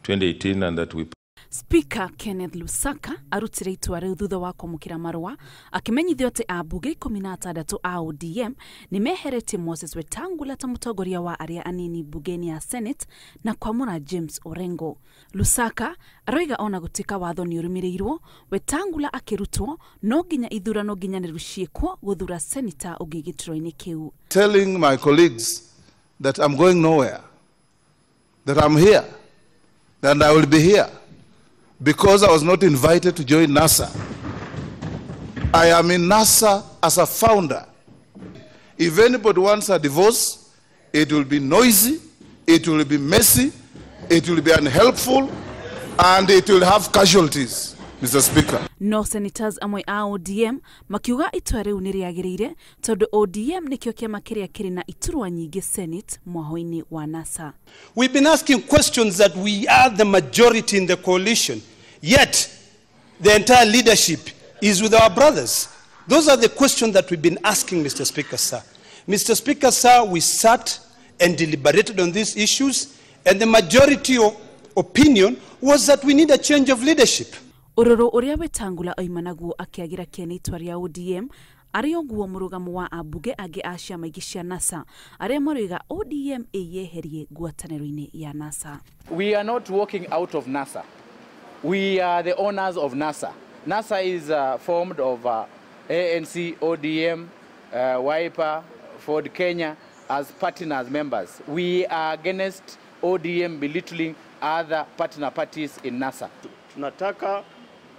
2018 and that we Spika Kenneth Lusaka arutire itua riu thutha wa kwamukira marua akimenyithio ati ambunge 16 a ODM nimeheretie Moses Wetangula ta mutongoria wa aria anini mbungeni ya Senate na kwamura James Orengo. Lusaka aroiga ona gutika watho ni urumiriirwo Wetangula akirutwo nonginya ithurano nginyaniru ciekwo guthura senator ungi gitiro-ini kiu. Telling my colleagues that I'm going nowhere, that I'm here, and I will be here. Because I was not invited to join NASA. I am in NASA as a founder. If anybody wants a divorce, it will be noisy, it will be messy, it will be unhelpful, and it will have casualties, Mr. Speaker. No senators amwe a ODM makiuga itua riu niriagirire tondu ODM nikio kiama kiria kiri na iturwa nyingi Senate mwaho-ini wa NASA. We've been asking questions that we are the majority in the coalition, yet the entire leadership is with our brothers. Those are the questions that we've been asking, Mr. Speaker, sir. Mr. Speaker, sir, we sat and deliberated on these issues, and the majority of opinion was that we need a change of leadership. Uroro uria Wetangula oimanaguo akiagira kieni itua ria ODM ari oguo murugamo wa ambunge age a ciama ingi cia NASA aria maroiga ODM eyeherie ngwataniro-ini ya NASA. We are not walking out of NASA. We are the owners of NASA. NASA is formed of ANC, ODM, Wiper, Ford Kenya as partners members. We are against ODM belittling other partner parties in NASA. Tunataka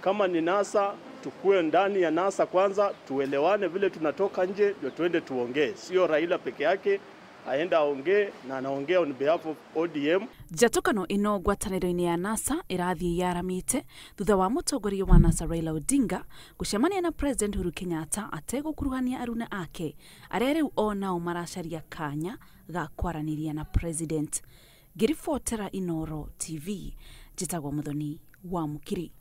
kama ni NASA tukue ndani ya NASA kwanza, tuelewane vile tunatoka nje ndio tuende tuongee. Sio Raila peke yake aenda aongee na anaongea on behalf of ODM. Njatũkano ino ngwatanĩro-ini ya NASA irathie yaramite thutha wa mutongoria wa NASA Raila Odinga gucemania na President Uhuru Kenyatta ategukuruhania aruna ake aria riu onao maracaria kanya ga kwaraniria na President. Ngiribotera Inooro TV, njitagwo Muthoni wa Mukiri.